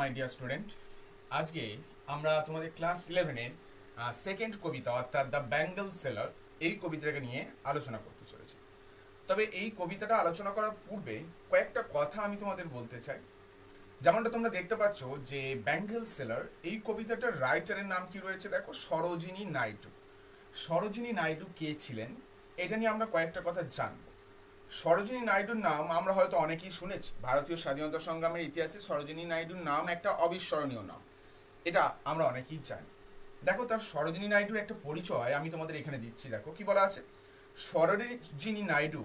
My dear student, আজকে আমরা তোমাদের ক্লাস 11-এর সেকেন্ড কবিতা অর্থাৎ দ্য ব্যাঙ্গল সেলার এই কবিতাটাকে নিয়ে আলোচনা করতে চলেছি। তবে এই কবিতাটা আলোচনা করার পূর্বে কয়েকটা কথা আমি তোমাদের বলতে চাই। যেমনটা তোমরা দেখতে পাচ্ছ যে ব্যাঙ্গল সেলার এই কবিতাটার রাইটারের নাম কি রয়েছে, দেখো, সরোজিনী নাইডু। সরোজিনী নাইডু কে ছিলেন এটা নিয়ে আমরা কয়েকটা কথা জানব। সরোজিনী নাইডুর নাম আমরা হয়তো অনেকেই শুনেছি। ভারতীয় স্বাধীনতা সংগ্রামের ইতিহাসে সরোজিনী নাইডুর নাম একটা অবিস্মরণীয় নাম, এটা আমরা অনেকেই জানি। দেখো, তার সরোজিনী নাইডুর একটা পরিচয় আমি তোমাদের এখানে দিচ্ছি। দেখো কি বলা আছে, সরোজিনী নাইডু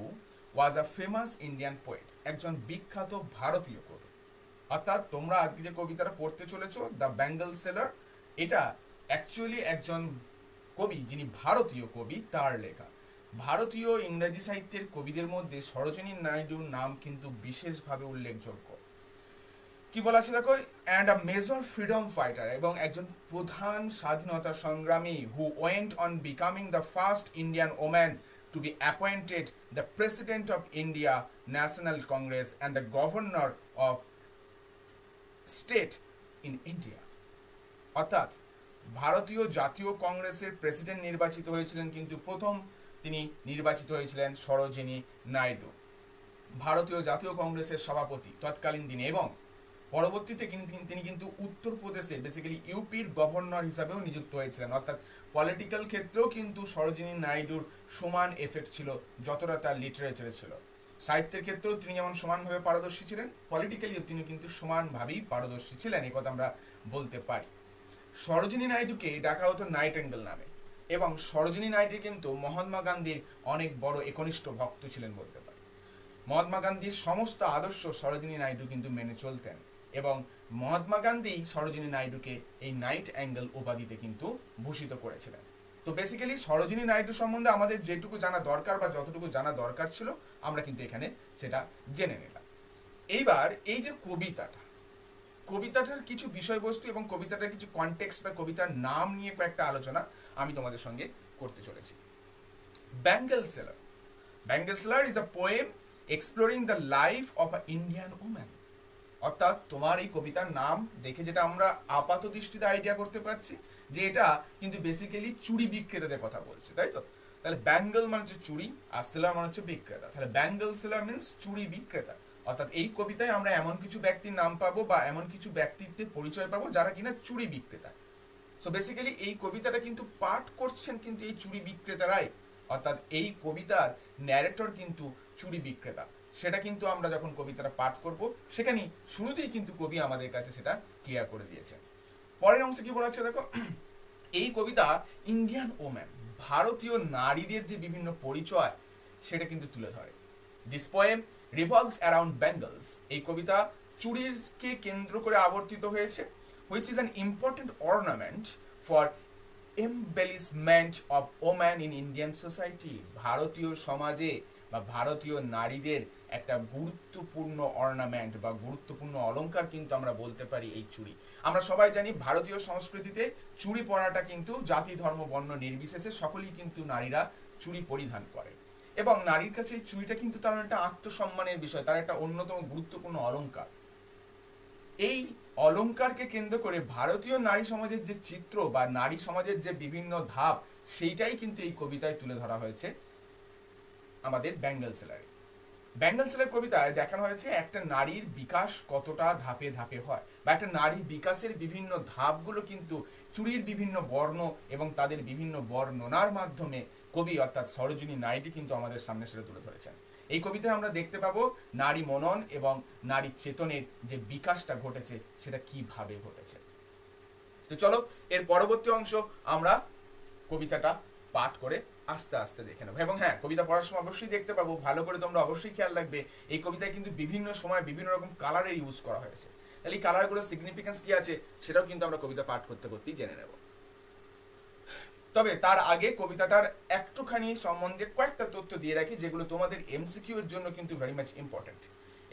ওয়াজ আ ফেমাস ইন্ডিয়ান পোয়েট, একজন বিখ্যাত ভারতীয় কবি। অর্থাৎ তোমরা আজকে যে কবিতাটা পড়তে চলেছো দ্য ব্যাঙ্গল সেলার, এটা অ্যাকচুয়ালি একজন কবি যিনি ভারতীয় কবি তার লেখা। ভারতীয় ইংরেজি সাহিত্যের কবিদের মধ্যে সরোজিনী নাইডুর নাম কিন্তু বিশেষভাবে উল্লেখযোগ্য। কি বলা আছে দেখো, and a major freedom fighter, এবং একজন প্রধান স্বাধীনতা সংগ্রামী হু went on becoming the first Indian woman to be appointed the president of India national Congress and the governor of state in India. অর্থাৎ ভারতীয় জাতীয় কংগ্রেসের প্রেসিডেন্ট নির্বাচিত হয়েছিলেন, কিন্তু প্রথম তিনি নির্বাচিত হয়েছিলেন সরোজিনী নাইডু, ভারতীয় জাতীয় কংগ্রেসের সভাপতি তৎকালীন দিনে, এবং পরবর্তীতে তিনি কিন্তু উত্তরপ্রদেশে বেসিক্যালি ইউপির গভর্নর হিসাবেও নিযুক্ত হয়েছিলেন। অর্থাৎ পলিটিক্যাল ক্ষেত্রেও কিন্তু সরোজিনী নাইডুর সমান এফেক্ট ছিল যতটা তার লিটারেচারে ছিল। সাহিত্যের ক্ষেত্রেও তিনি যেমন সমানভাবে পারদর্শী ছিলেন, পলিটিক্যালিও তিনি কিন্তু সমানভাবেই পারদর্শী ছিলেন, এই কথা আমরা বলতে পারি। সরোজিনী নাইডুকে ডাকা হতো নাইটেঙ্গেল নামে, এবং সরোজিনী নাইডু কিন্তু মহাত্মা গান্ধীর অনেক বড় একনিষ্ঠ ভক্ত ছিলেন বলতে পারি। মহাত্মা গান্ধীর সমস্ত আদর্শ সরোজিনী নাইডু কিন্তু মেনে চলতেন, এবং মহাত্মা গান্ধী সরোজিনী নাইডুকে এই নাইট অ্যাঙ্গেল উপাধিতে কিন্তু ভূষিত করেছিলেন। তো বেসিক্যালি সরোজিনী নাইডু সম্বন্ধে আমাদের যেটুকু জানা দরকার বা যতটুকু জানা দরকার ছিল আমরা কিন্তু এখানে সেটা জেনে নিলাম। এইবার এই যে কবিতাটার কিছু বিষয়বস্তু এবং কবিতাটার কিছু কনটেক্সট বা কবিতার নাম নিয়ে কয়েকটা আলোচনা আমি তোমাদের সঙ্গে করতে চলেছি। Bengal seller, Bengal seller is a poem exploring the life of a Indian woman. অর্থাৎ তোমার এই কবিতার নাম দেখে যেটা আমরা আপাত দৃষ্টিতে আইডিয়া করতে পারছি যে এটা কিন্তু বেসিক্যালি চুড়ি বিক্রেতাদের কথা বলছে, তাই তো? তাহলে ব্যাঙ্গল মানে হচ্ছে চুড়ি আর সেলার মানে হচ্ছে বিক্রেতা। তাহলে ব্যাঙ্গল সেলার মিনস চুড়ি বিক্রেতা। অর্থাৎ এই কবিতায় আমরা এমন কিছু ব্যক্তির নাম পাবো বা এমন কিছু ব্যক্তিত্বের পরিচয় পাবো যারা কিনা চুড়ি বিক্রেতা। সো বেসিক্যালি এই কবিতাটা কিন্তু পাঠ করছেন কিন্তু এই চুড়ি বিক্রেতারাই। অর্থাৎ এই কবিতার ন্যারেটর কিন্তু চুড়ি বিক্রেতা। সেটা কিন্তু আমরা যখন কবিতাটা পাঠ করব সেখানেই শুরুতেই কিন্তু কবি আমাদের কাছে সেটা ক্লিয়ার করে দিয়েছে। পরের অংশে কি বলা আছে দেখো, এই কবিতা ইন্ডিয়ান ওম্যান, ভারতীয় নারীদের যে বিভিন্ন পরিচয় সেটা কিন্তু তুলে ধরে। This poem revolves around bangles, এই কবিতা চুড়িকে কেন্দ্র করে আবর্তিত হয়েছে, which is an important ornament for embellishment of women in Indian society। ভারতীয় সমাজে বা ভারতীয় নারীদের একটা গুরুত্বপূর্ণ অর্নামেন্ট বা গুরুত্বপূর্ণ অলংকার কিন্তু আমরা বলতে পারি এই চুড়ি। আমরা সবাই জানি ভারতীয় সংস্কৃতিতে চুড়ি পরাটা কিন্তু জাতি ধর্ম বর্ণ নির্বিশেষে সকলেই কিন্তু নারীরা চুড়ি পরিধান করে, এবং নারীর কাছে এই চুড়িটা কিন্তু তার একটা আত্মসম্মানের বিষয়, তার একটা অন্যতম গুরুত্বপূর্ণ অলংকার। এই অলংকারকে কেন্দ্র করে ভারতীয় নারী সমাজের যে চিত্র বা নারী সমাজের যে বিভিন্ন ধাপ সেইটাই কিন্তু এই কবিতায় তুলে ধরা হয়েছে আমাদের ব্যাঙ্গল সেলারে। ব্যাঙ্গল সেলার কবিতায় দেখানো হয়েছে একটা নারীর বিকাশ কতটা ধাপে ধাপে হয়, বা একটা নারীর বিকাশের বিভিন্ন ধাপগুলো কিন্তু চুড়ির বিভিন্ন বর্ণ এবং তাদের বিভিন্ন বর্ণনার মাধ্যমে কবি অর্থাৎ সরোজিনী নাইডু কিন্তু আমাদের সামনে সেটা তুলে ধরেছেন। এই কবিতায় আমরা দেখতে পাবো নারী মনন এবং নারী চেতনের যে বিকাশটা ঘটেছে সেটা কিভাবে ঘটেছে। তো চলো এর পরবর্তী অংশ আমরা কবিতাটা পাঠ করে আস্তে আস্তে দেখে নেবো। এবং হ্যাঁ, কবিতা পড়ার সময় অবশ্যই দেখতে পাবো, ভালো করে তোমরা অবশ্যই খেয়াল রাখবে এই কবিতায় কিন্তু বিভিন্ন সময় বিভিন্ন রকম কালারের ইউজ করা হয়েছে। তাহলে এই কালারগুলোর সিগনিফিকেন্স কি আছে সেটাও কিন্তু আমরা কবিতা পাঠ করতে করতেই জেনে নেব। তবে তার আগে কবিতাটার একটুখানি সম্বন্ধে কয়েকটা তথ্য দিয়ে রাখি যেগুলো তোমাদের এমসিকিউ এর জন্য কিন্তু ভেরি মাচ ইম্পর্টেন্ট,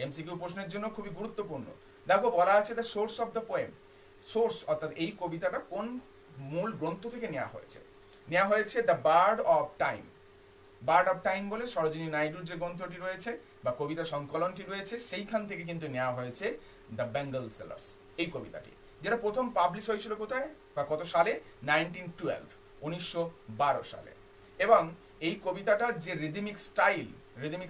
এমসিকিউ প্রশ্নের জন্য খুবই গুরুত্বপূর্ণ। দেখো বলা আছে the source of the poem, source অর্থাৎ এই কবিতাটা কোন মূল গ্রন্থ থেকে নেওয়া হয়েছে the bird of time. Bird of time বলে সরোজিনী নাইডুর যে গ্রন্থটি রয়েছে বা কবিতা সংকলনটি রয়েছে সেইখান থেকে কিন্তু নেওয়া হয়েছে দ্য ব্যাঙ্গল সেলার্স। এই কবিতাটি, যেটা প্রথম পাবলিশ হয়েছিল কোথায় বা কত সালে, 1912, 1912 সালে। এবং এই কবিতাটার যে রিদমিক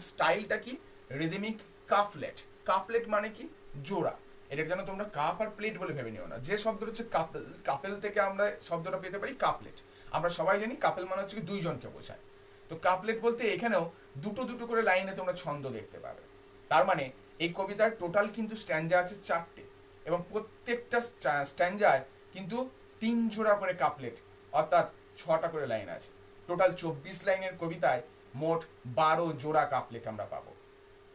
স্টাইলটা কি, রিদমিক কাপলেট। কাপলেট মানে কি, জোড়া। এটা যেন তোমরা কাপ আর প্লেট বলে ভেবে নিও না। যে শব্দটা হচ্ছে কাপেল, কাপেল থেকে আমরা শব্দটা পেতে পারি কাপলেট। আমরা সবাই জানি কাপেল মানে হচ্ছে দুইজনকে বোঝায়। তো কাপলেট বলতে এখানেও দুটো দুটো করে লাইনে তোমরা ছন্দ দেখতে পাবে। তার মানে এই কবিতার টোটাল কিন্তু স্ট্যান্জা আছে 4টে, এবং প্রত্যেকটা স্ট্যান্জায় কিন্তু 3 জোড়া করে কাপলেট, অর্থাৎ 6টা করে লাইন আছে। টোটাল 24 লাইনের কবিতায় মোট 12 জোড়া কাপলেট আমরা পাবো।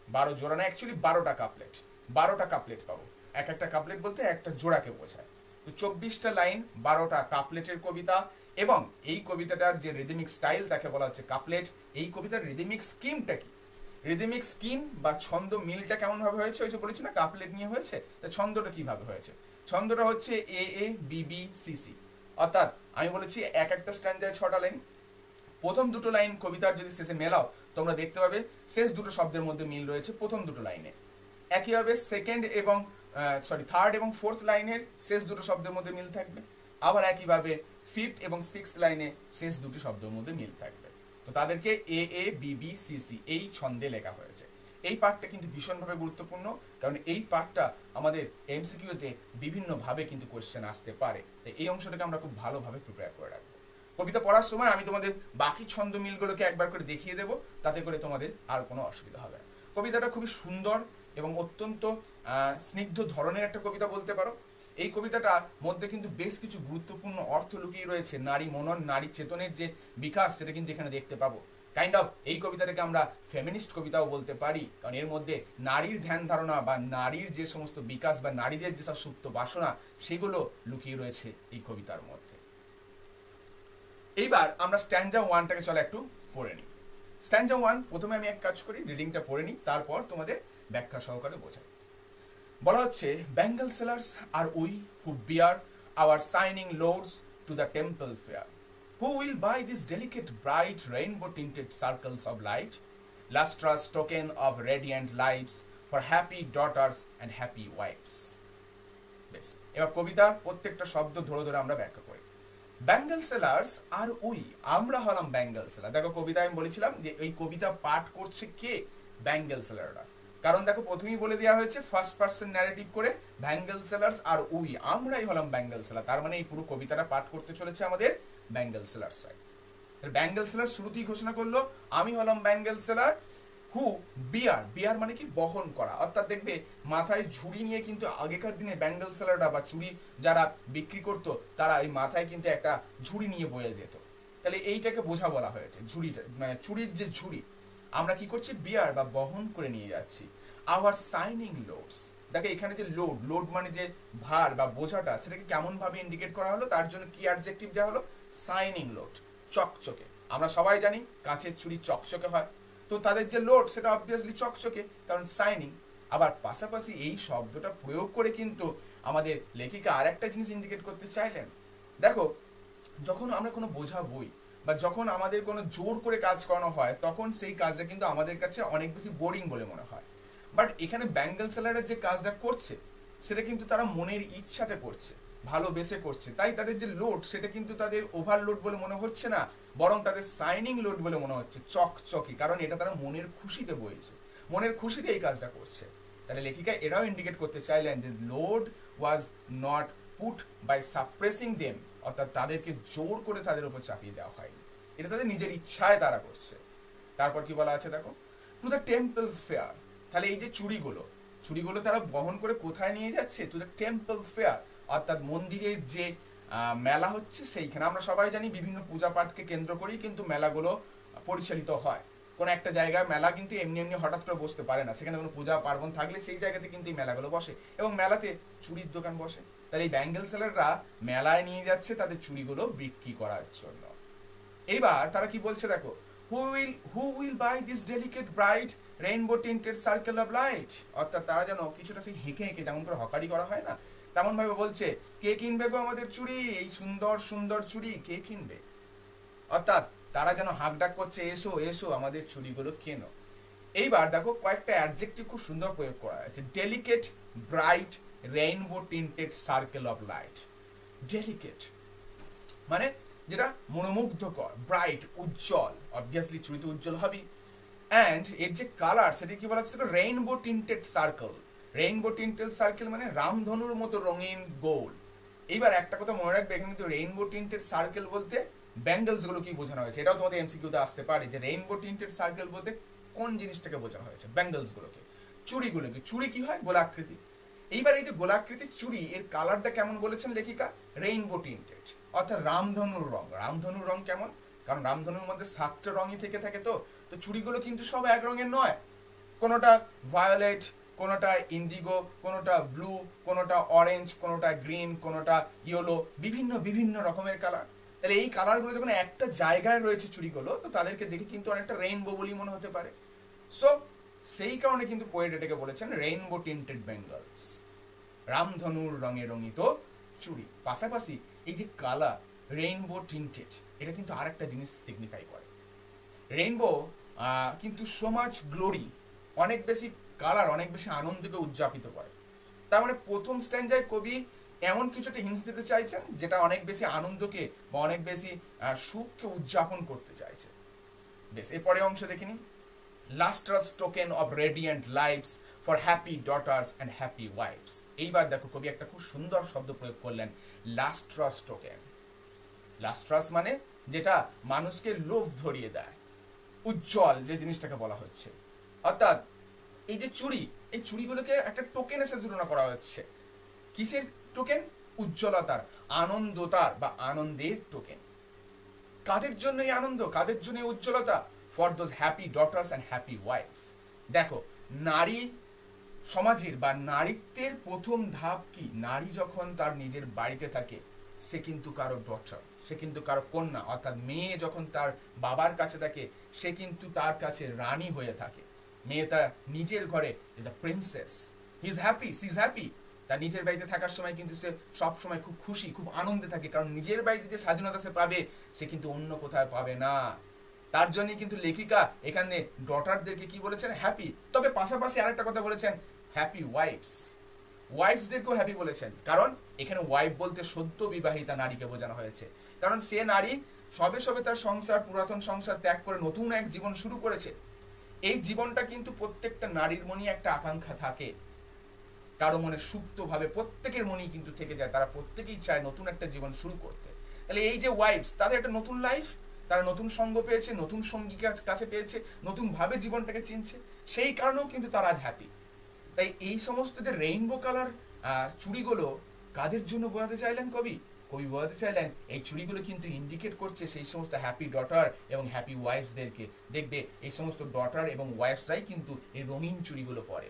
12 জোড়া না, অ্যাকচুয়ালি 12টা কাপলেট, 12টা কাপলেট পাবো। এক একটা কাপলেট বলতে একটা জোড়াকে বোঝায়। তো 24টা লাইন, 12টা কাপলেটের কবিতা। এবং এই কবিতাটার যে রিদমিক স্টাইল তাকে বলা হচ্ছে কাপলেট। এই কবিতার রিদমিক স্কিমটা কি, রিদমিক স্কিম বা ছন্দ মিলটা কেমন ভাবে হয়েছে, ওই যে বলেছি না কাপলেট নিয়ে হয়েছে, তা ছন্দটা কিভাবে হয়েছে। ছন্দটা হচ্ছে এ A B B C C, অর্থাৎ আমি বলেছি এক একটা স্ট্যান্ডার্ড 6টা লাইন। প্রথম দুটো লাইন কবিতার যদি শেষে মেলাও তোমরা দেখতে পাবে শেষ দুটো শব্দের মধ্যে মিল রয়েছে প্রথম দুটো লাইনে। একইভাবে থার্ড এবং ফোর্থ লাইনের শেষ দুটো শব্দের মধ্যে মিল থাকবে। আবার একইভাবে ফিফথ এবং সিক্সথ লাইনে শেষ দুটি শব্দের মধ্যে মিল থাকবে। তো তাদেরকে এ A B B C C এই ছন্দে লেখা হয়েছে। এই পার্টটা কিন্তু ভীষণভাবে গুরুত্বপূর্ণ, কারণ এই পার্টটা আমাদের এমসিকিউতে বিভিন্নভাবে কিন্তু কোয়েশ্চেন আসতে পারে। তাই এই অংশটাকে আমরা খুব ভালোভাবে প্রিপেয়ার করে রাখবো। কবিতা পড়ার সময় আমি তোমাদের বাকি ছন্দ মিলগুলোকে একবার করে দেখিয়ে দেবো, তাতে করে তোমাদের আর কোনো অসুবিধা হবে না। কবিতাটা খুবই সুন্দর এবং অত্যন্ত স্নিগ্ধ ধরনের একটা কবিতা বলতে পারো। এই কবিতাটার মধ্যে কিন্তু বেশ কিছু গুরুত্বপূর্ণ অর্থ লুকিয়ে রয়েছে। নারী মনন, নারী চেতনের যে বিকাশ সেটা কিন্তু এখানে দেখতে পাবো। কাইন্ড অফ এই কবিতাটাকে আমরা ফেমিনিস্ট কবিতাও বলতে পারি, কারণ এর মধ্যে নারীর ধ্যান ধারণা বা নারীর যে সমস্ত বিকাশ বা নারীদের যেসব সুপ্ত বাসনা সেগুলো লুকিয়ে রয়েছে এই কবিতার মধ্যে। এইবার আমরা স্ট্যান্জা 1টাকে চলো একটু পড়ে নিই। স্ট্যান্জা 1 প্রথমে আমি এক কাজ করি, রিডিংটা পড়ে নিই, তারপর তোমাদের ব্যাখ্যা সহকারে বোঝাই। বলা হচ্ছে, bangle sellers are we who bear our shining loads to the temple fair, who will buy these delicate bright rainbow tinted circles of light, lustrous token of radiant lives for happy daughters and happy wives। বেশ, এবার কবিতার প্রত্যেকটা শব্দ ধরে ধরে আমরা ব্যাখ্যা করি। ব্যাঙ্গল সেলার্স আর উই, আমরা হলাম ব্যাঙ্গল সেলার। দেখো কবিতা আমি বলেছিলাম যে এই কবিতা পাঠ করছে কে, ব্যাঙ্গল সেলাররা। কারণ দেখো প্রথমেই বলে দেওয়া হয়েছে ফার্স্ট পার্সন ন্যারেটিভ করে, ব্যাঙ্গল সেলার্স আর উই, আমরাই হলাম ব্যাঙ্গল সেলার। তার মানে এই পুরো কবিতাটা পাঠ করতে চলেছে আমাদের ব্যাঙ্গল সেলার্সরাই। ব্যাঙ্গল সেলার শুরুতেই ঘোষণা করলো আমি হলাম ব্যাঙ্গল সেলার, হু বিয়ার, বিয়ার মানে কি বহন করা, অর্থাৎ দেখবে মাথায় ঝুড়ি নিয়ে কিন্তু আগেকার দিনে ব্যাঙ্গল সেলাররা বা চুড়ি যারা বিক্রি করতো তারা এই মাথায় কিন্তু একটা ঝুড়ি নিয়ে বয়ে যেত। তাহলে এইটাকে বোঝা বলা হয়েছে, ঝুড়িটা মানে চুড়ির যে ঝুড়ি আমরা কি করছি, বিয়ার বা বহন করে নিয়ে যাচ্ছি। আওয়ার শাইনিং লোডস, দেখো এখানে যে লোড মানে যে ভার বা বোঝাটা, সেটাকে কেমন ভাবে ইন্ডিকেট করা হলো, তার জন্য কি অ্যাডজেক্টিভ দেওয়া হলো, শাইনিং লোড, চকচকে। আমরা সবাই জানি কাঁচের চুড়ি চকচকে হয়, তো তাদের যে লোড সেটা অবভিয়াসলি চকচকে, কারণ শাইনিং। আবার পাশাপাশি এই শব্দটা প্রয়োগ করে কিন্তু আমাদের লেখিকা আর একটা জিনিস ইন্ডিকেট করতে চাইলেন। দেখো যখন আমরা কোনো বোঝা বই বা যখন আমাদের কোনো জোর করে কাজ করানো হয়, তখন সেই কাজটা কিন্তু আমাদের কাছে অনেক বেশি বোরিং বলে মনে হয়। বাট এখানে ব্যাঙ্গল সেলারের যে কাজটা করছে সেটা কিন্তু তারা মনের ইচ্ছাতে করছে, ভালোবেসে করছে। তাই তাদের যে লোড সেটা কিন্তু তাদের ওভারলোড বলে মনে হচ্ছে না, বরং তাদের শাইনিং লোড বলে মনে হচ্ছে, চকচকে, কারণ এটা তারা মনের খুশিতে বইছে, মনের খুশিতে এই কাজটা করছে। তাহলে লেখিকা এটাও ইন্ডিকেট করতে চাইলেন যে load was not put by suppressing them, অর্থাৎ তাদেরকে জোর করে তাদের উপর চাপিয়ে দেওয়া হয়নি, এটা তাদের নিজের ইচ্ছায় তারা করছে। তারপর কি বলা আছে দেখো, টু দ্য টেম্পল ফেয়ার, তাহলে এই যে চুড়িগুলো তারা বহন করে কোথায় নিয়ে যাচ্ছে, টু দ্য টেম্পল ফেয়ার, অর্থাৎ মন্দিরের যে মেলা হচ্ছে সেইখানে। আমরা সবাই জানি বিভিন্ন পূজা পাঠকে কেন্দ্র করেই কিন্তু মেলাগুলো পরিচালিত হয়। কোনো একটা জায়গায় মেলা কিন্তু এমনি এমনি হঠাৎ করে বসতে পারে না, সেখানে কোনো পূজা পার্বণ থাকলে সেই জায়গাতে কিন্তু এই মেলাগুলো বসে, এবং মেলাতে চুড়ির দোকান বসে। তাহলে এই ব্যাঙ্গল সেলাররা মেলায় নিয়ে যাচ্ছে তাদের চুড়িগুলো বিক্রি করার জন্য। এইবার তারা কি বলছে দেখো, who will buy this delicate bright rainbow tinted circle of light, অর্থাৎ তারা যেন কিছুটা সেই হেঁকে হেঁকে যেমন করে হকারি করা হয় না, তেমন ভাবে বলছে কে কিনবে গো আমাদের চুড়ি, এই সুন্দর সুন্দর চুড়ি কে কিনবে, অর্থাৎ তারা যেন হাঁক ডাক করছে এসো এসো আমাদের চুড়িগুলো কেনো। এইবার দেখো কয়েকটা অ্যাডজেক্টিভ খুব সুন্দর প্রয়োগ করা হয়েছে, delicate, bright, rainbow tinted circle of light. Delicate মানে যেটা মনোমুগ্ধকর, ব্রাইট, উজ্জ্বল, অবভিয়াসলি চুড়ি তো উজ্জ্বল হবেই। অ্যান্ড এর যে কালার সেটা কি বলা হচ্ছে, rainbow tinted circle. Rainbow tinted circle মানে রামধনুর মতো রঙিন গোল। এইবার একটা কথা মনে রাখবে, এখানে কিন্তু রেইনবো টিন্টেড সার্কেল বলতে ব্যাঙ্গেলস গুলো কি বোঝানো হয়েছে, এটাও তোমাদের এমসিকিউতে আসতে পারে যে রেইনবো টিন্টেড সার্কেল বলতে কোন জিনিসটাকে বোঝানো হয়েছে, ব্যাঙ্গেলস গুলোকে, চুড়িগুলোকে। চুড়ি কি হয়, গোলাকৃতি। এইবার এই যে গোলাকৃতির চুড়ি, এর কালারটা কেমন বলেছেন লেখিকা, রেইনবো টিন্টেড, অর্থাৎ রামধনুর রং। রামধনুর রং কেমন, কারণ রামধনুর মধ্যে 7টা রঙই থেকে থাকে, তো চুড়িগুলো কিন্তু সব এক রঙের নয়, কোনোটা ভায়োলেট, কোনোটা ইন্ডিগো, কোনোটা ব্লু, কোনোটা অরেঞ্জ, কোনোটা গ্রিন, কোনোটা ইয়েলো, বিভিন্ন বিভিন্ন রকমের কালার। তাহলে এই কালারগুলো যখন একটা জায়গায় রয়েছে চুড়িগুলো, তো তাদেরকে দেখে কিন্তু অনেকটা রেইনবো বলি মনে হতে পারে। সো সেই কারণে কিন্তু পোয়েট এটাকে বলেছেন রেইনবো টিন্টেড বেঙ্গলস, রামধনুর রঙে রঙিত চুড়ি। পাশাপাশি এই যে কালার রেইনবো টিন্টেড, এটা কিন্তু আরেকটা জিনিস সিগনিফাই করে। রেইনবো কিন্তু সো মাচ গ্লোরি, অনেক বেশি কালার, অনেক বেশি আনন্দকে উদযাপিত করে। তার মানে প্রথম স্ট্যান্ডায় কবি এমন কিছুটা হিন্স দিতে চাইছেন যেটা অনেক বেশি আনন্দকে বা অনেক বেশি সুখকে উদযাপন করতে চাইছে। বেশ, এরপরে অংশ দেখে নিন। Lustrous token of radiant lives for happy daughters and happy wives. এইবার দেখো কবি একটা খুব সুন্দর শব্দ প্রয়োগ করলেন, লাস্ট্রাস টোকেন। লাস্ট্রাস মানে যেটা মানুষকে লোভ ধরিয়ে দেয়, উজ্জ্বল যে জিনিসটাকে বলা হচ্ছে। অর্থাৎ এই যে চুড়ি, এই চুড়িগুলোকে একটা টোকেনের সাথে তুলনা করা হচ্ছে। কিসের টোকেন, উজ্জ্বলতার, আনন্দতার বা আনন্দের টোকেন। কাদের জন্য এই আনন্দ, কাদের জন্য এই উজ্জ্বলতা, for those happy daughters and happy wife's. দেখো নারী সমাজের বা নারীত্বের প্রথম ধাপ কি, নারী যখন তার নিজের বাড়িতে থাকে সে কিন্তু কারো ডটার, সে কিন্তু কারো কন্যা, অর্থাৎ মেয়ে যখন তার বাবার কাছে থাকে সে কিন্তু তার কাছে রানী হয়ে থাকে। মেয়ে তার নিজের ঘরে is a princess, he is happy, she is happy. তার নিজের বাড়িতে থাকার সময় কিন্তু সে সব সময় খুব খুশি, খুব আনন্দে থাকে, কারণ নিজের বাড়িতে যে স্বাধীনতা সে পাবে সে কিন্তু অন্য কোথাও পাবে না। তার জন্যই কিন্তু লেখিকা এখানে ডটারদেরকে কি বলেছেন, হ্যাপি। তবে পাশাপাশি আরেকটা কথা বলেছেন, হ্যাপি ওয়াইফস, ওয়াইফসদেরকেও হ্যাপি বলেছেন। কারণ এখানে ওয়াইফ বলতে সদ্য বিবাহিতা নারীকে বোঝানো হয়েছে, কারণ সে নারী সবে সবে তার সংসার, পুরাতন সংসার ত্যাগ করে নতুন এক জীবন শুরু করেছে। এই জীবনটা কিন্তু প্রত্যেকটা নারীর মনে একটা আকাঙ্ক্ষা থাকে, কারো মনে সুপ্তভাবে প্রত্যেকের মনেই কিন্তু থেকে যায়, তারা প্রত্যেকেই চায় নতুন একটা জীবন শুরু করতে। তাহলে এই যে ওয়াইফস, তাদের একটা নতুন লাইফ, তারা নতুন সঙ্গ পেয়েছে, নতুন সঙ্গী কাছে পেয়েছে, নতুন ভাবে জীবনটাকে চিনছে, সেই কারণেও কিন্তু তারা আজ হ্যাপি। তাই এই সমস্ত যে রেইনবো কালার চুড়িগুলো কাদের জন্য বোঝাতে চাইলেন কবি, কবি বোঝাতে চাইলেন এই চুড়িগুলো কিন্তু ইন্ডিকেট করছে সেই সমস্ত হ্যাপি ডটার এবং হ্যাপি ওয়াইফসদেরকে। দেখবে এই সমস্ত ডটার এবং ওয়াইফসরাই কিন্তু এই রঙিন চুড়িগুলো পরে,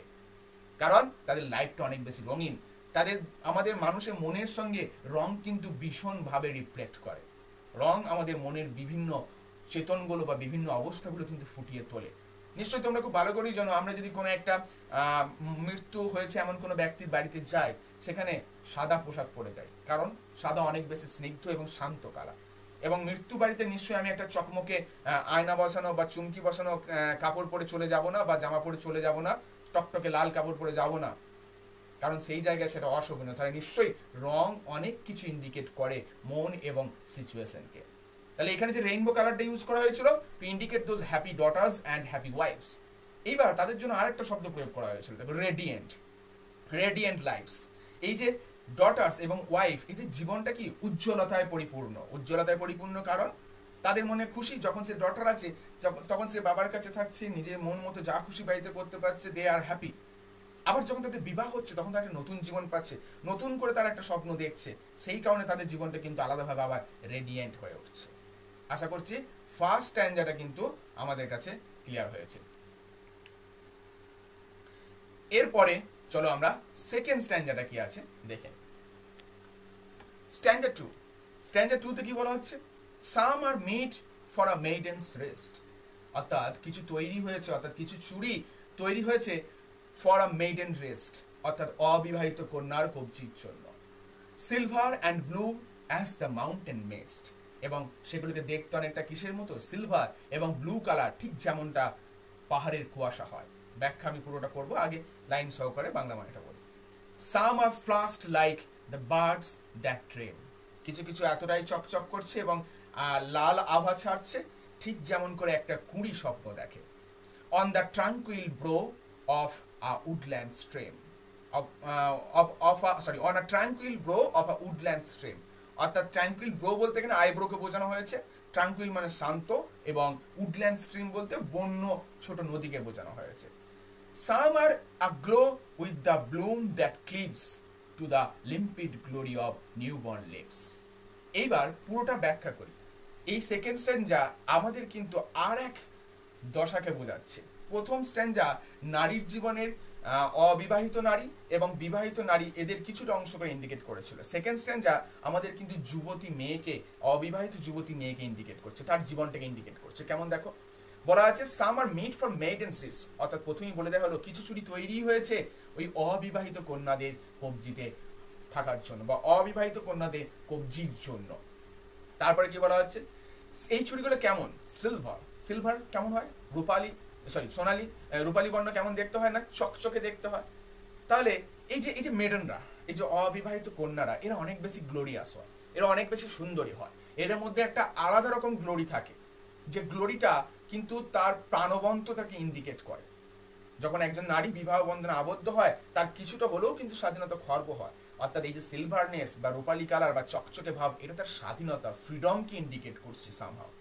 কারণ তাদের লাইফটা অনেক বেশি রঙিন। তাদের, আমাদের মানুষের মনের সঙ্গে রং কিন্তু ভীষণভাবে রিফ্লেক্ট করে। রং আমাদের মনের বিভিন্ন চেতনগুলো বা বিভিন্ন অবস্থাগুলো কিন্তু ফুটিয়ে তোলে। নিশ্চয়ই তোমরা খুব ভালো করেই জানো, আমরা যদি কোনো একটা মৃত্যু হয়েছে এমন কোনো ব্যক্তির বাড়িতে যাই, সেখানে সাদা পোশাক পরে যাই, কারণ সাদা অনেক বেশি স্নিগ্ধ এবং শান্ত কালার। এবং মৃত্যু বাড়িতে নিশ্চয়ই আমি একটা চকমকে আয়না বসানো বা চুমকি বসানো কাপড় পরে চলে যাব না, বা জামা পরে চলে যাব না, টকটকে লাল কাপড় পরে যাব না, কারণ সেই জায়গায় সেটা অশোভনীয়। তাহলে নিশ্চয়ই রং অনেক কিছু ইন্ডিকেট করে মন এবং সিচুয়েশনকে। তাহলে এখানে যে রেইনবো কালারটা ইউজ করা হয়েছিল to indicate those happy daughters and happy wives. এইবার তাদের জন্য আরেকটা শব্দ প্রয়োগ করা হয়েছিল, রেডিয়েন্ট, রেডিয়েন্ট লাইফস। এই যে ডটার্স এবং ওয়াইফ, এদের জীবনটা কি উজ্জ্বলতায় পরিপূর্ণ, উজ্জ্বলতায় পরিপূর্ণ, কারণ তাদের মনে খুশি। যখন সে ডটার আছে তখন সে বাবার কাছে থাকছে, নিজের মন মতো যা খুশি বাড়িতে করতে পারছে, দে আর হ্যাপি। আবার যখন তাদের বিবাহ হচ্ছে তখন তারা একটা নতুন জীবন পাচ্ছে, নতুন করে তারা একটা স্বপ্ন দেখছে, সেই কারণে তাদের জীবনটা কিন্তু আলাদাভাবে আবার রেডিয়েন্ট হয়ে উঠছে। আশা করছি ফার্স্ট স্ট্যান্ডাটা কিন্তু আমাদের কাছে ক্লিয়ার হয়েছে। এরপরে চলো আমরা সেকেন্ড স্ট্যান্ডাটা কি আছে দেখে। স্ট্যান্ডা 2, স্ট্যান্ডা 2 তে কি বলা হচ্ছে, some are made for a maidens rest. অর্থাৎ কিছু তৈরি হয়েছে, অর্থাৎ কিছু চুড়ি তৈরি হয়েছে ফর আ মেইডেন রেস্ট, অর্থাৎ অবিবাহিত কন্যার কবজির জন্য। Silver and blue as the mountain messed, এবং সেগুলিকে দেখতে অনেকটা কিসের মতো, সিলভার এবং ব্লু কালার, ঠিক যেমনটা পাহাড়ের কুয়াশা হয়। ব্যাখ্যা আমি পুরোটা করবো, আগে লাইন সহকারে বাংলা মানেটা বলি। Some are flushed like the birds that dream, কিছু কিছু এতটাই চকচক করছে এবং লাল আভা ছাড়ছে, ঠিক যেমন করে একটা কুঁড়ি স্বপ্ন দেখে। On the tranquil brow of a woodland stream, on a tranquil brow of a woodland stream, অর্থাৎ ট্রাঙ্কুইল ব্রো বলতে এখানে আইব্রোকে বোঝানো হয়েছে, ট্রাঙ্কুইল মানে শান্ত, এবং উডল্যান্ড স্ট্রিম বলতে বন্য ছোট নদীকে বোঝানো হয়েছে। Some are aglow with the bloom that cleaves to the limpid glory of newborn lips. এইবার পুরোটা ব্যাখ্যা করি। এই সেকেন্ড স্ট্যান্জা আমাদের কিন্তু আর এক দশাকে বোঝাচ্ছে। প্রথম স্ট্যান্জা নারীর জীবনের অবিবাহিত নারী এবং বিবাহিত নারী এদের কিছুটা অংশ করে ইন্ডিকেট করেছিল। সেকেন্ড স্ট্যান্জা আমাদের কিন্তু যুবতী মেয়েকে, অবিবাহিত যুবতী মেয়েকে ইন্ডিকেট করছে, তার জীবনটাকে ইন্ডিকেট করছে। কেমন দেখো, বলা আছে সাম আর মেড ফর মেইডেন্স রিস, অর্থাৎ প্রথমেই বলে দেওয়া হলো কিছু চুড়ি তৈরি হয়েছে ওই অবিবাহিত কন্যাদের কবজিতে থাকার জন্য বা অবিবাহিত কন্যাদের কবজির জন্য। তারপরে কি বলা হচ্ছে, এই চুড়িগুলো কেমন, সিলভার, সিলভার কেমন হয়, সোনালী, রূপালী বর্ণ কেমন দেখতে হয় না, চকচকে দেখতে হয়। তাহলে এই যে মেডেনরা, এই যে অবিবাহিত কন্যারা, এরা অনেক বেশি গ্লোরিয়াস হয়, এরা অনেক বেশি সুন্দরী হয়, এদের মধ্যে একটা আলাদা রকম গ্লোরি থাকে, যে গ্লোরিটা কিন্তু তার প্রাণবন্ততাকে ইন্ডিকেট করে। যখন একজন নারী বিবাহ বন্ধনে আবদ্ধ হয় তার কিছুটা হলেও কিন্তু স্বাধীনতা খর্ব হয়, অর্থাৎ এই যে সিলভারনেস বা রূপালী কালার বা চকচকে ভাব, এটা তার স্বাধীনতা, ফ্রিডমকে ইন্ডিকেট করছে সামহাউ।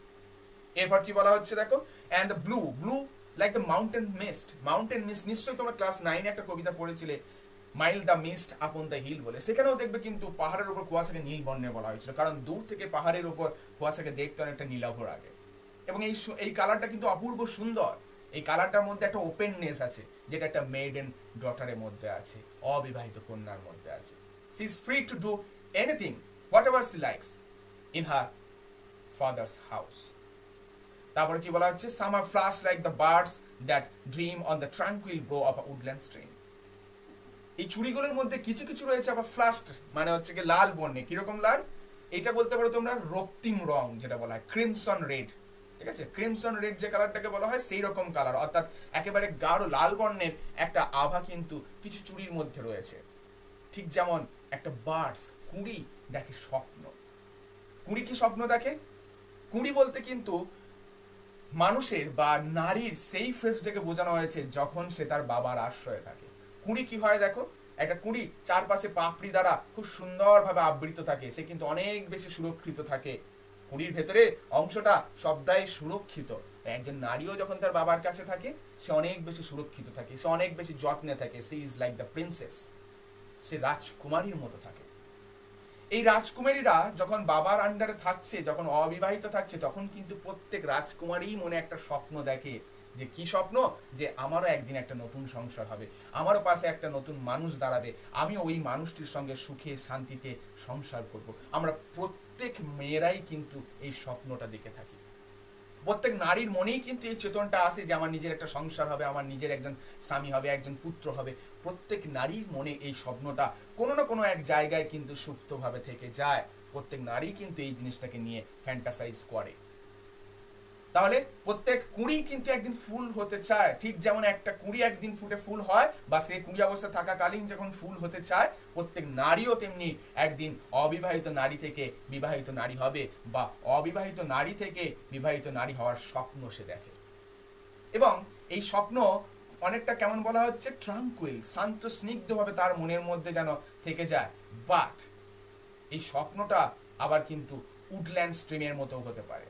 এরপর কি বলা হচ্ছে দেখো, and the blue, blue like the mountain mist, mountain mist নিশ্চয়ই তোমরা ক্লাস 9 একটা কবিতা পড়েছিলে, mile the mist upon the hill বলে, সেখানেও দেখবে কিন্তু পাহাড়ের উপর কুয়াশাকে নীল বর্ণে বলা হয়েছিল, কারণ দূর থেকে পাহাড়ের উপর কুয়াশাকে দেখতে অনেকটা নীলাভ লাগে। এবং এই কালারটা কিন্তু অপূর্ব সুন্দর, এই কালারটার মধ্যে একটা ওপেননেস আছে, যেটা একটা মেডেন ডটারের মধ্যে আছে, অবিবাহিত কন্যার মধ্যে আছে। She is free to do anything whatever she likes in her father's house. তারপরে কি বলা হচ্ছে, some are flush like the birds that dream on the tranquil brow of a woodland stream. এই চুড়িগুলোর মধ্যে কিছু কিছু রয়েছে আবার ফ্লাস্ট, মানে হচ্ছে কি লাল বর্ণে। কিরকম লাল, এটা বলতে পারো তোমরা রক্তিম রং, যেটা বলা হয় ক্রিমসন রেড, ঠিক আছে, ক্রিমসন রেড যে কালারটাকে বলা হয় সেই রকম কালার, অর্থাৎ একেবারে গাঢ় লাল বর্ণের একটা আভা কিন্তু কিছু চুড়ির মধ্যে রয়েছে। ঠিক যেমন একটা বার্ডস, কুঁড়ি দেখে স্বপ্ন। কুঁড়ি কি স্বপ্ন দেখে, কুঁড়ি বলতে কিন্তু মানুষের বা নারীর সেই ফেসটাকে বোঝানো হয়েছে যখন সে তার বাবার আশ্রয়ে থাকে। কুঁড়ি কি হয় দেখো, একটা কুঁড়ি চারপাশে পাপড়ি দ্বারা খুব সুন্দরভাবে আবৃত থাকে, সে কিন্তু অনেক বেশি সুরক্ষিত থাকে, কুঁড়ির ভেতরে অংশটা সবটাই সুরক্ষিত। একজন নারীও যখন তার বাবার কাছে থাকে সে অনেক বেশি সুরক্ষিত থাকে, সে অনেক বেশি যত্নে থাকে, সে ইজ লাইক দ্য প্রিন্সেস, সে রাজকুমারীর মতো থাকে। এই রাজকুমারীরা যখন বাবার আন্ডারে থাকছে, যখন অবিবাহিত থাকছে, তখন কিন্তু প্রত্যেক রাজকুমারী মনে একটা স্বপ্ন দেখে, যে কি স্বপ্ন, যে আমারও একদিন একটা নতুন সংসার হবে, আমারও পাশে একটা নতুন মানুষ দাঁড়াবে, আমি ওই মানুষটির সঙ্গে সুখে শান্তিতে সংসার করব। আমরা প্রত্যেক মেয়েরাই কিন্তু এই স্বপ্নটা দেখে থাকি, প্রত্যেক নারীর মনেই কিন্তু এই চেতনটা আসে যে আমার নিজের একটা সংসার হবে, আমার নিজের একজন স্বামী হবে, একজন পুত্র হবে। প্রত্যেক নারীর মনে এই স্বপ্নটা কোনো না কোনো এক জায়গায় কিন্তু সুপ্তভাবে থেকে যায়, প্রত্যেক নারী কিন্তু এই জিনিসটাকে নিয়ে ফ্যান্টাসাইজ করে। তাহলে প্রত্যেক কুঁড়ি কিন্তু একদিন ফুল হতে চায়, ঠিক যেমন একটা কুঁড়ি একদিন ফুটে ফুল হয় বা সে কুঁড়ি অবস্থা থাকাকালীন যখন ফুল হতে চায়, প্রত্যেক নারীও তেমনি একদিন অবিবাহিত নারী থেকে বিবাহিত নারী হবে বা অবিবাহিত নারী থেকে বিবাহিত নারী হওয়ার স্বপ্ন সে দেখে। এবং এই স্বপ্ন অনেকটা কেমন বলা হচ্ছে, ট্রাঙ্কুইল, শান্ত স্নিগ্ধভাবে তার মনের মধ্যে যেন থেকে যায়। বাট এই স্বপ্নটা আবার কিন্তু উডল্যান্ড স্ট্রিমের মতো হতে পারে।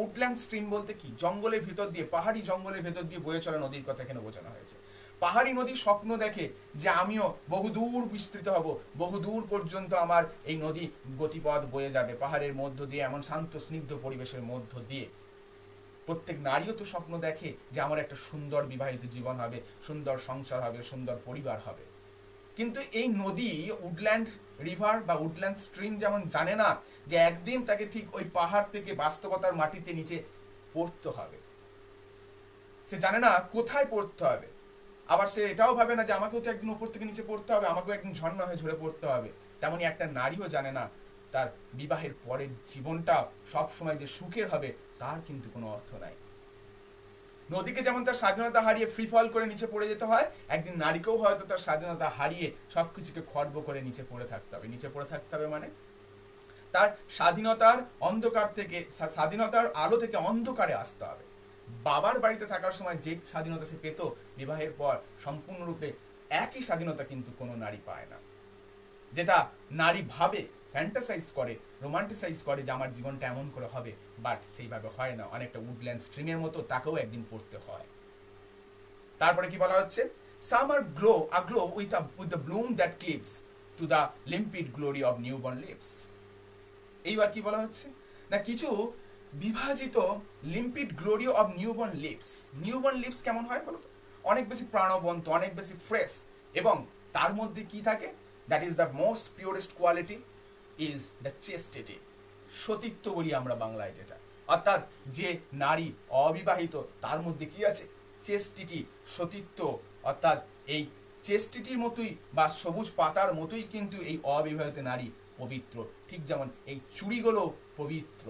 উডল্যান্ড স্ট্রিম বলতে কি, জঙ্গলের ভিতর দিয়ে, পাহাড়ি জঙ্গলের ভেতর দিয়ে বয়ে চলা নদীর কথা এখানে বোঝানো হয়েছে। পাহাড়ি নদীর স্বপ্ন দেখে যে আমিও বহুদূর বিস্তৃত হব, বহুদূর পর্যন্ত আমার এই নদী গতিপথ বয়ে যাবে পাহাড়ের মধ্য দিয়ে, এমন শান্ত স্নিগ্ধ পরিবেশের মধ্য দিয়ে। প্রত্যেক নারীও তো স্বপ্ন দেখে যে আমার একটা সুন্দর বিবাহিত জীবন হবে, সুন্দর সংসার হবে, সুন্দর পরিবার হবে। কিন্তু এই নদী, উডল্যান্ড রিভার বা উডল্যান্ড স্ট্রিম যেমন জানে না যে একদিন তাকে ঠিক ওই পাহাড় থেকে বাস্তবতার মাটিতে নিচে পড়তে হবে, সে জানে না কোথায় পড়তে হবে, আবার সে এটাও ভাবে না যে আমাকেও তো একদিন উপর থেকে নিচে পড়তে হবে, আমাকেও একদিন ঝর্ণা হয়ে ঝরে পড়তে হবে। তেমনি একটা নারীও জানে না তার বিবাহের পরের জীবনটা সবসময় যে সুখের হবে তার কিন্তু কোনো অর্থ নাই। নদীকে যেমন তার স্বাধীনতা হারিয়ে ফ্রি ফল করে নিচে পড়ে যেতে হয়, একদিন নারীকেও হয়তো তার স্বাধীনতা হারিয়ে সবকিছুকে খর্ব করে নিচে পড়ে থাকতে হবে। নিচে পড়ে থাকতে হবে মানে তার স্বাধীনতার অন্ধকার থেকে, স্বাধীনতার আলো থেকে অন্ধকারে আসতে হবে। বাবার বাড়িতে থাকার সময় যে স্বাধীনতা সে পেত, বিবাহের পর সম্পূর্ণরূপে একই স্বাধীনতা কিন্তু কোনো নারী পায় না। যেটা নারী ভাবে, ফ্যান্টাসাইজ করে, রোমান্টিসাইজ করে যে আমার জীবনটা এমন করে হবে, বাট সেইভাবে হয় না। অনেকটা উডল্যান্ড স্ট্রিমের মতো, তাকেও একদিন পড়তে হয়। তারপরে কি বলা হচ্ছে, summer aglow with the bloom that cleaves to the limpid glory of newborn lips। এইবার কি বলা হচ্ছে না, কিছু বিভাজিত limpid glory of newborn lips. Newborn lips কেমন হয় বলতো, অনেক বেশি প্রাণবন্ত, অনেক বেশি ফ্রেশ, এবং তার মধ্যে কি থাকে, that is the most purest quality is the chastity. সতীত্ব বলি আমরা বাংলায় যেটা, অর্থাৎ যে নারী অবিবাহিত তার মধ্যে কি আছে, চেস্টিটি, সতীত্ব। অর্থাৎ এই চেস্টিটির মতোই বা সবুজ পাতার মতোই কিন্তু এই অবিবাহিত নারী পবিত্র, ঠিক যেমন এই চুড়িগুলো পবিত্র।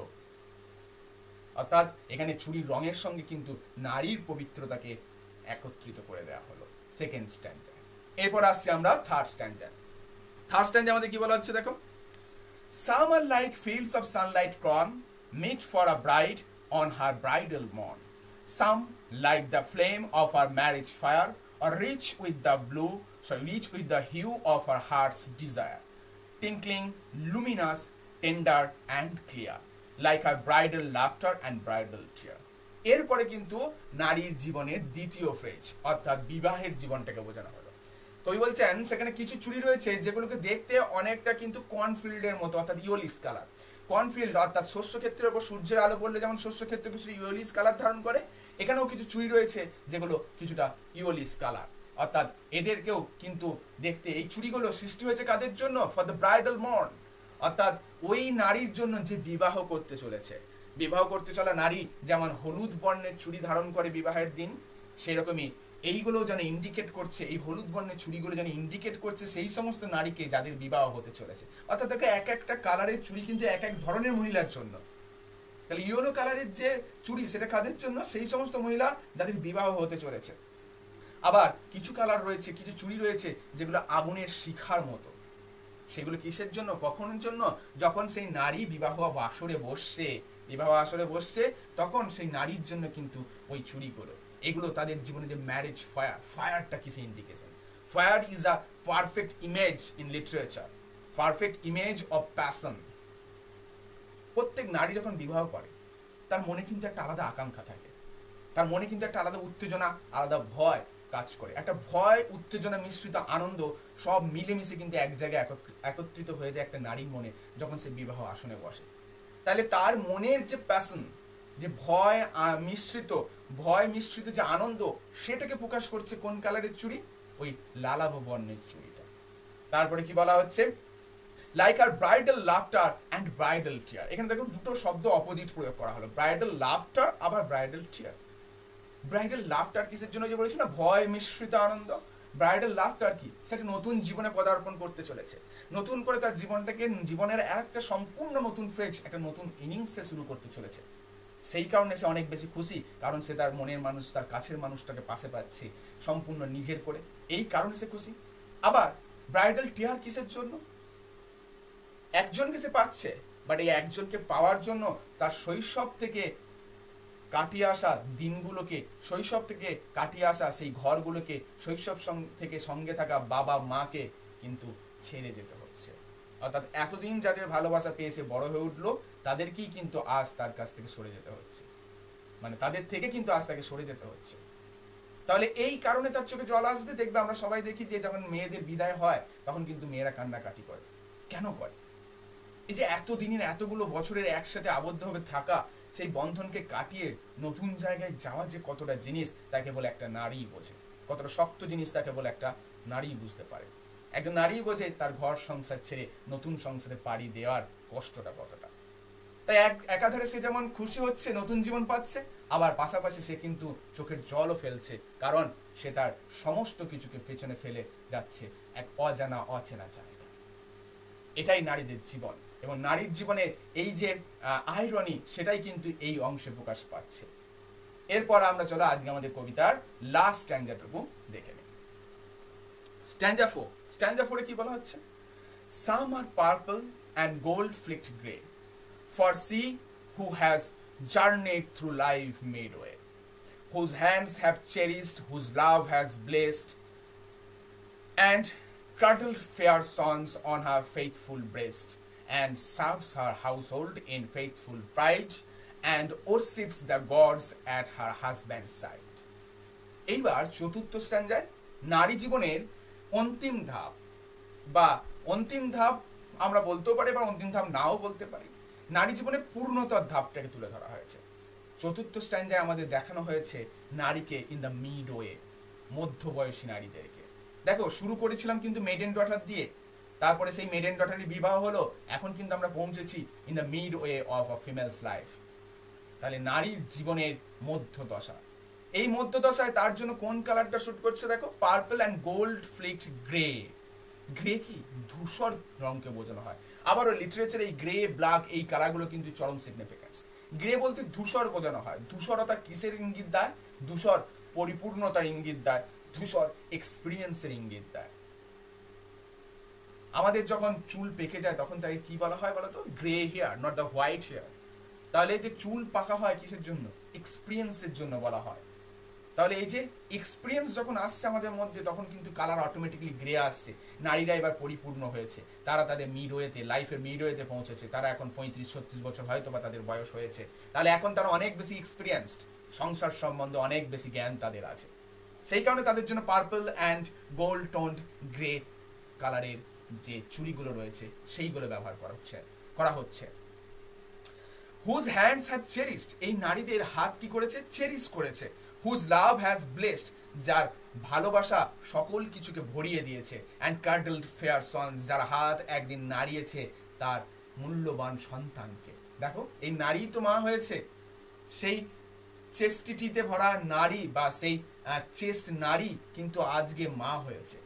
অর্থাৎ এখানে চুড়ির রঙের সঙ্গে কিন্তু নারীর পবিত্রতাকে একত্রিত করে দেওয়া হলো সেকেন্ড স্ট্যান্ডা। এরপর আসছি আমরা থার্ড স্ট্যান্ডা। থার্ড স্ট্যান্ডা আমাদের কি বলা হচ্ছে দেখো, Summer like fields of sunlight crown meet for a bride on her bridal morn. Some like the flame of her marriage fire, or reach with the hue of her heart's desire, tinkling, luminous, tender and clear, like her bridal laughter and bridal tear। এরপরে কিন্তু নারীর জীবনের দ্বিতীয় phase, অর্থাৎ বিবাহের জীবনটাকে বোঝানো হলো। কবি বলছেন সেখানে কিছু চুড়ি রয়েছে যেগুলোকে দেখতে অনেকটা কিন্তু কর্নফিল্ডের মতো, অর্থাৎ ইয়োলিস কালার। কর্নফিল্ড অর্থাৎ শস্য ক্ষেত্রের উপর সূর্যের আলো পড়লে যেমন শস্য ক্ষেত্রে কিছু ইয়োলিস কালার ধারণ করে, এখানেও কিছু চুড়ি রয়েছে যেগুলো কিছুটা ইয়োলিস কালার। অর্থাৎ এদেরকেও কিন্তু দেখতে, এই চুড়িগুলো সৃষ্টি হয়েছে কাদের জন্য, ফর দ্য ব্রাইডাল মর্ন, অর্থাৎ ওই নারীর জন্য যে বিবাহ করতে চলেছে। বিবাহ করতে চলা নারী যেমন হলুদ বর্ণের চুড়ি ধারণ করে বিবাহের দিন, সেরকমই এইগুলো যেন ইন্ডিকেট করছে, এই হলুদ বর্ণের চুড়িগুলো যেন ইন্ডিকেট করছে সেই সমস্ত নারীকে যাদের বিবাহ হতে চলেছে। অর্থাৎ দেখো এক একটা কালারের চুড়ি কিন্তু এক এক ধরনের মহিলার জন্য। তাহলে ইয়েলো কালারের যে চুড়ি সেটা কাদের জন্য, সেই সমস্ত মহিলা যাদের বিবাহ হতে চলেছে। আবার কিছু কালার রয়েছে, কিছু চুড়ি রয়েছে যেগুলো আগুনের শিখার মতো। সেগুলো কিসের জন্য, কখনের জন্য, যখন সেই নারী বিবাহ আসরে বসছে তখন সেই নারীর জন্য কিন্তু ওই চুড়িগুলো। এগুলো তাদের জীবনে যে ম্যারেজ ফায়ারটা কিসে indication. Fire is a perfect image in literature, perfect image of passion. প্রত্যেক নারী যখন বিবাহ করে তার মনে কিন্তু একটা আলাদা আকাঙ্ক্ষা থাকে, তার মনে কিন্তু একটা আলাদা উত্তেজনা, আলাদা ভয় কাজ করে। একটা ভয়, উত্তেজনা মিশ্রিত আনন্দ সব মিলেমিশে কিন্তু এক জায়গায় একত্রিত হয়ে যায় একটা নারীর মনে যখন সে বিবাহ আসনে বসে। তাহলে তার মনের যে প্যাশন, যে ভয় মিশ্রিত যে আনন্দ, সেটাকে প্রকাশ করছে কোন কালারের চুড়ি, ওই লালাভ বর্ণের চুড়িটা। তারপরে কি বলা হচ্ছে, like a bridal laughter and bridal tear. এখানে দেখো দুটো শব্দ অপোজিট প্রয়োগ করা হলো, ব্রাইডাল লাফটার আবার ব্রাইডাল টিয়ার। ব্রাইডাল লাফটার কিসের জন্য, যে বলেছি না ভয় মিশ্রিত আনন্দ। ব্রাইডাল লাফটার কি, সেটা নতুন জীবনে পদার্পণ করতে চলেছে, নতুন করে তার জীবনের একটা সম্পূর্ণ নতুন ফেজ, একটা নতুন ইনিংসে শুরু করতে চলেছে। সেই কারণে সে অনেক বেশি খুশি, কারণ সে তার মনের মানুষ, তার কাছের মানুষটাকে পাশে পাচ্ছে সম্পূর্ণ নিজের করে, এই কারণে সে খুশি। আবার ব্রাইডাল টিয়ার কিসের জন্য, একজনকে সে পাচ্ছে, বাট এই একজনকে পাওয়ার জন্য তার শৈশব থেকে কাটিয়ে আসা দিনগুলোকে, শৈশব থেকে কাটিয়ে আসা সেই ঘরগুলোকে, শৈশব থেকে সঙ্গে থাকা বাবা মাকে কিন্তু ছেড়ে যেতে হচ্ছে। অর্থাৎ এতদিন যাদের ভালোবাসা পেয়েছে বড় হয়ে উঠলো, তাদেরকেই কিন্তু আজ তার কাছ থেকে সরে যেতে হচ্ছে, মানে তাদের থেকে কিন্তু আজ তাকে সরে যেতে হচ্ছে। তাহলে এই কারণে তার চোখে জল আসবে। দেখবে আমরা সবাই দেখি যে যখন মেয়েদের বিদায় হয় তখন কিন্তু মেয়েরা কান্নাকাটি করে। কেন করে? এই যে এতদিনের এতগুলো বছরের একসাথে আবদ্ধভাবে থাকা, সেই বন্ধনকে কাটিয়ে নতুন জায়গায় যাওয়া যে কতটা জিনিস তাকে বলে একটা নারী বোঝে, কতটা শক্ত জিনিস তাকে বলে একটা নারী বুঝতে পারে। একজন নারী বোঝে তার ঘর সংসার ছেড়ে নতুন সংসারে পাড়ি দেওয়ার কষ্টটা কতটা। তাই একাধারে সে যেমন খুশি হচ্ছে, নতুন জীবন পাচ্ছে, আবার পাশাপাশি সে কিন্তু চোখের জলও ফেলছে, কারণ সে তার সমস্ত কিছুকে পেছনে ফেলে যাচ্ছে এক অজানা অচেনা জায়গা। এটাই নারীদের জীবন, এবং নারীর জীবনে এই যে আইরনি, সেটাই কিন্তু এই অংশে প্রকাশ পাচ্ছে। এরপর আমরা চলো আজকে আমাদের কবিতার লাস্ট স্ট্যান্জাটুকু দেখে নিই। স্ট্যান্জা 4, স্ট্যান্জা 4 কি বলা হচ্ছে? Some are purple and gold flecked grey, for she who has journeyed through life midway, whose hands have cherished, whose love has blessed, and cradled fair sons on her faithful breast, and serves her household in faithful pride, and worships the gods at her husband's side. এইবার চতুর্থ স্ট্যান্জায় নারী জীবনের অন্তিম ধাপ বা অন্তিম ধাপ আমরা বলতেও পারি বা অন্তিম ধাপ নাও বলতে পারি, নারী জীবনের পূর্ণতার ধাপটাকে তুলে ধরা হয়েছে। চতুর্থ স্ট্যান্ডায় আমাদের দেখানো হয়েছে নারীকে ইন দ্য মিড ওয়ে, মধ্যবয়সী নারীদেরকে। দেখো শুরু করেছিলাম কিন্তু মেডেন ডটার দিয়ে, তারপরে সেই মেডেন ডটারই বিবাহ হলো, এখন কিন্তু আমরা পৌঁছেছি in the mid way of a females life. তাহলে নারীর জীবনের মধ্যদশা, এই মধ্যদশায় তার জন্য কোন কালারটা শুট করছে দেখো, purple and gold flecked grey. Grey কি? ধূসর রঙকে বোঝানো হয়। আবারও লিটারেচারে এই গ্রে, ব্ল্যাক এই কালারগুলো কিন্তু চরম সিগনিফিকেন্স। গ্রে বলতে ধূসর বোঝানো হয়। ধূসরতা কিসের ইঙ্গিত দেয়? ধূসর পরিপূর্ণতার ইঙ্গিত দেয়, ধূসর এক্সপিরিয়েন্সের ইঙ্গিত দেয়। আমাদের যখন চুল পেকে যায় তখন তাকে কি বলা হয় বলতো? Grey hair, not the white hair. তাহলে এই যে চুল পাকা হয় কিসের জন্য? এক্সপিরিয়েন্সের জন্য বলা হয়। তাহলে এই যে এক্সপিরিয়েন্স যখন আসছে আমাদের মধ্যে তখন কিন্তু কালার অটোমেটিকলি গ্রে আসছে। নারীরা এবার পরিপূর্ণ হয়েছে, তারা তাদের মিডওয়েতে, লাইফের মিডওয়েতে পৌঁছেছে। তারা এখন 35-36 বছর হয়তো বা তাদের বয়স হয়েছে। তাহলে এখন তারা অনেক বেশি এক্সপিরিয়েন্সড, সংসার সম্বন্ধে অনেক বেশি জ্ঞান তাদের আছে। সেই কারণে তাদের জন্য purple and gold toned grey কালারের যে চুড়িগুলো রয়েছে সেইগুলো ব্যবহার করা হচ্ছে। হুজ হ্যান্ডস হ্যাভ চেরিশড, এই নারীদের হাত কি করেছে? চেরিশ করেছে। হুজ লাভ হ্যাজ ব্লেসড, যার ভালোবাসা সকল কিছুকে ভরিয়ে দিয়েছে। অ্যান্ড কার্ডলড ফেয়ার সন্স, যার হাত একদিন নাড়িয়েছে তার মূল্যবান সন্তানকে। দেখো এই নারী তো মা হয়েছে, সেই চেস্টিটিতে ভরা নারী বা সেই চেস্ট নারী কিন্তু আজকে মা হয়েছে।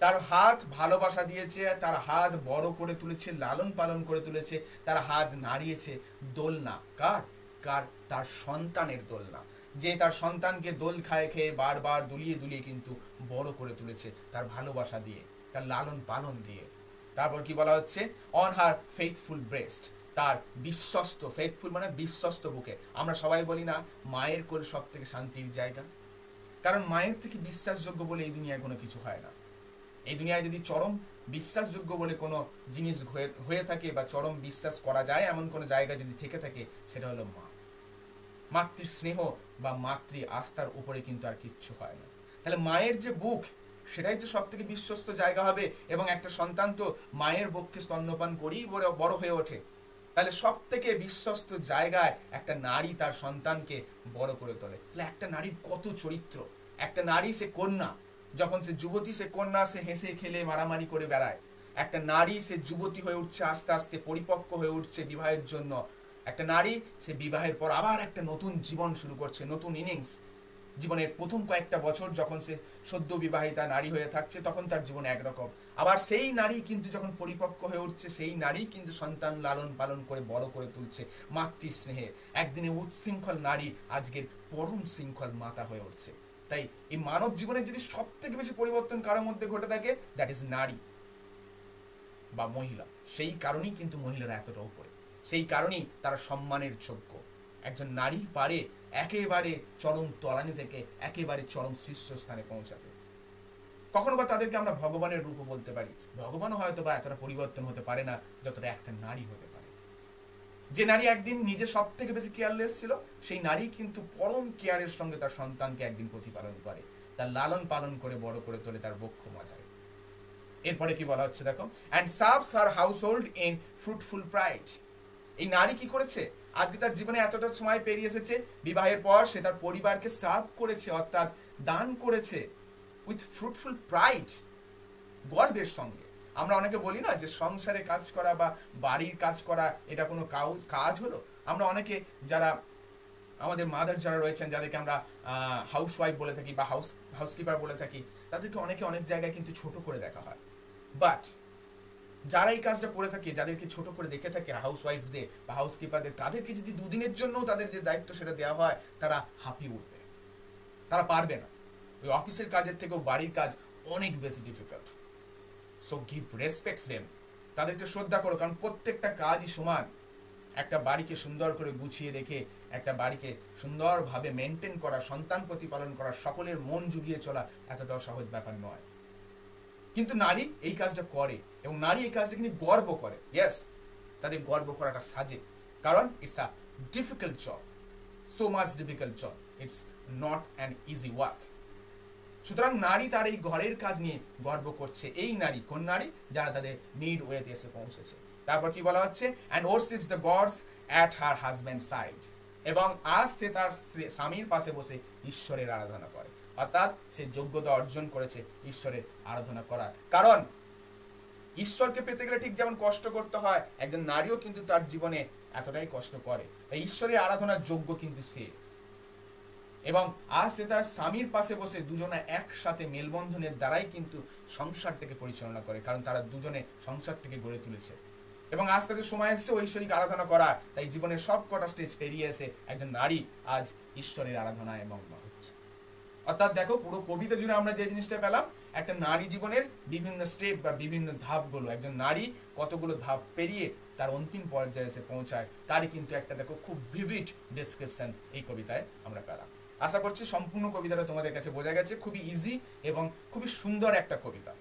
তার হাত ভালোবাসা দিয়েছে, তার হাত বড় করে তুলেছে, লালন পালন করে তুলেছে, তার হাত নাড়িয়েছে দোলনা। কার? তার সন্তানের দোলনা। যে তার সন্তানকে দোল খায় খেয়ে বারবার দুলিয়ে দুলিয়ে কিন্তু বড় করে তুলেছে তার ভালোবাসা দিয়ে, তার লালন পালন দিয়ে। তারপর কি বলা হচ্ছে? অন হার ফেথফুল ব্রেস্ট, তার বিশ্বস্ত, ফেথফুল মানে বিশ্বস্ত বুকে। আমরা সবাই বলি না মায়ের কোল সব থেকে শান্তির জায়গা, কারণ মায়ের থেকে বিশ্বাসযোগ্য বলে এই দুনিয়ায় কোনো কিছু হয় না। এই দুনিয়ায় যদি চরম বিশ্বাসযোগ্য বলে কোনো জিনিস হয়ে থাকে বা চরম বিশ্বাস করা যায় এমন কোনো জায়গা যদি থেকে থাকে সেটা হলো মা। মাতৃ স্নেহ বা মাতৃ আস্থার উপরে কিন্তু আর কিচ্ছু হয় না। তাহলে মায়ের যে বুক সেটাই তো সব থেকে বিশ্বস্ত জায়গা হবে, এবং একটা সন্তান তো মায়ের বুককে স্তন্যপান করেই বড় হয়ে ওঠে। তাহলে সব থেকে বিশ্বস্ত জায়গায় একটা নারী তার সন্তানকে বড় করে তোলে। তাহলে একটা নারীর কত চরিত্র! একটা নারী সে কন্যা, যখন সে যুবতী সে কন্যা, সে হেসে খেলে মারামারি করে বেড়ায়। একটা নারী সে যুবতী হয়ে উঠছে, আস্তে আস্তে পরিপক্ক হয়ে উঠছে বিবাহের জন্য। একটা নারী সে বিবাহের পর আবার একটা নতুন জীবন শুরু করছে, নতুন ইনিংস। জীবনের প্রথম কয়েকটা বছর যখন সে সদ্য বিবাহিতা নারী হয়ে থাকছে তখন তার জীবন একরকম, আবার সেই নারী কিন্তু যখন পরিপক্ক হয়ে উঠছে সেই নারী কিন্তু সন্তান লালন পালন করে বড় করে তুলছে মাতৃস্নেহে। একদিনে উচ্ছৃঙ্খল নারী আজকের পরম শৃঙ্খল মাতা হয়ে উঠছে। তাই এই মানব জীবনে যদি সব থেকে বেশি পরিবর্তন কারোর মধ্যে ঘটে থাকে, দ্যাট ইজ নারী বা মহিলা। সেই কারণেই কিন্তু মহিলারা এতটা উপরে, সেই কারণেই তারা সম্মানের যোগ্য। একজন নারী পারে একেবারে চরম তলানি থেকে একেবারে চরম শীর্ষস্থানে পৌঁছাতে। কখনো বা তাদেরকে আমরা ভগবানের রূপ বলতে পারি। ভগবানও হয়তো বা এতটা পরিবর্তন হতে পারে না যতটা একটা নারী হতে পারে। যে নারী একদিন নিজে সব থেকে বেশি কেয়ারলেস ছিল, সেই নারী কিন্তু পরম কেয়ারের সঙ্গে তার সন্তানকে একদিন প্রতিপালন করে, তার লালন পালন করে বড় করে তোলে তার বক্ষ মাঝারে। এরপরে কি বলা হচ্ছে দেখো, and serves her household in fruitful pride. এই নারী কি করেছে? আজকে তার জীবনে এতটা সময় পেরিয়ে এসেছে, বিবাহের পর সে তার পরিবারকে সার্ভ করেছে, অর্থাৎ দান করেছে উইথ ফ্রুটফুল প্রাইড, গর্বের সঙ্গে। আমরা অনেকে বলি না যে সংসারে কাজ করা বা বাড়ির কাজ করা এটা কোনো কাজ হলো। আমরা অনেকে যারা আমাদের মাদার যারা রয়েছেন, যাদেরকে আমরা হাউসওয়াইফ বলে থাকি বা হাউসকিপার বলে থাকি, তাদেরকে অনেকে অনেক জায়গায় কিন্তু ছোট করে দেখা হয়। বাট যারা এই কাজটা করে থাকে, যাদেরকে ছোট করে দেখে থাকে হাউস ওয়াইফদের বা হাউস কিপারদের, তাদেরকে যদি দুদিনের জন্য তাদের যে দায়িত্ব সেটা দেওয়া হয়, তারা হাঁপিয়ে উঠবে, তারা পারবে না। ওই অফিসের কাজের থেকেও বাড়ির কাজ অনেক বেশি difficult. So give respects them, তাদেরকে শ্রদ্ধা করো, কারণ প্রত্যেকটা কাজই সমান। একটা বাড়িকে সুন্দর করে গুছিয়ে রেখে একটা বাড়িকে সুন্দরভাবে মেনটেন করা, সন্তান প্রতিপালন করা, সকলের মন জুগিয়ে চলা এতটাও সহজ ব্যাপার নয়। কিন্তু নারী এই কাজটা করে, এবং নারী এই কাজটা কিন্তু গর্ব করে। ইয়েস, তাদের গর্ব করাটা সাজে, কারণ it's a difficult job, so much difficult job, it's not an easy work. সুতরাং নারী তার এই ঘরের কাজ নিয়ে গর্ব করছে। এই নারী কোন নারী? যারা তাদের মিড ওয়েতে এসে পৌঁছেছে। তারপর কি বলা হচ্ছে? And worships the gods at her husband side, এবং আজ সে তার স্বামীর পাশে বসে ঈশ্বরের আরাধনা করে। অর্থাৎ সে যোগ্যতা অর্জন করেছে ঈশ্বরের আরাধনা করার। কারণ ঈশ্বরকে পেতে গেলে ঠিক যেমন কষ্ট করতে হয়, একজন নারীও কিন্তু তার জীবনে এতটাই কষ্ট করে। এই ঈশ্বরের আরাধনার যোগ্য কিন্তু সে। এবং আজ সে তার স্বামীর পাশে বসে দুজনে একসাথে মেলবন্ধনের দ্বারাই কিন্তু সংসারটাকে পরিচালনা করে, কারণ তারা দুজনে সংসারটাকে গড়ে তুলেছে। এবং আজ তাদের সময় এসেছে ঐশ্বরিক আরাধনা করা। তাই জীবনের সব কটা স্টেজ পেরিয়ে এসে একজন নারী আজ ঈশ্বরের আরাধনায় মগ্ন হচ্ছে। অর্থাৎ দেখো, পুরো কবিতা জুড়ে আমরা যে জিনিসটা পেলাম, একটা নারী জীবনের বিভিন্ন স্টেপ বা বিভিন্ন ধাপগুলো, একজন নারী কতগুলো ধাপ পেরিয়ে তার অন্তিম পর্যায়ে এসে পৌঁছায়, তারই কিন্তু একটা দেখো খুব ভিভিড ডেসক্রিপশন এই কবিতায় আমরা পেলাম। আশা করছি সম্পূর্ণ কবিতাটা তোমাদের কাছে বোঝা গেছে। খুবই ইজি এবং খুবই সুন্দর একটা কবিতা।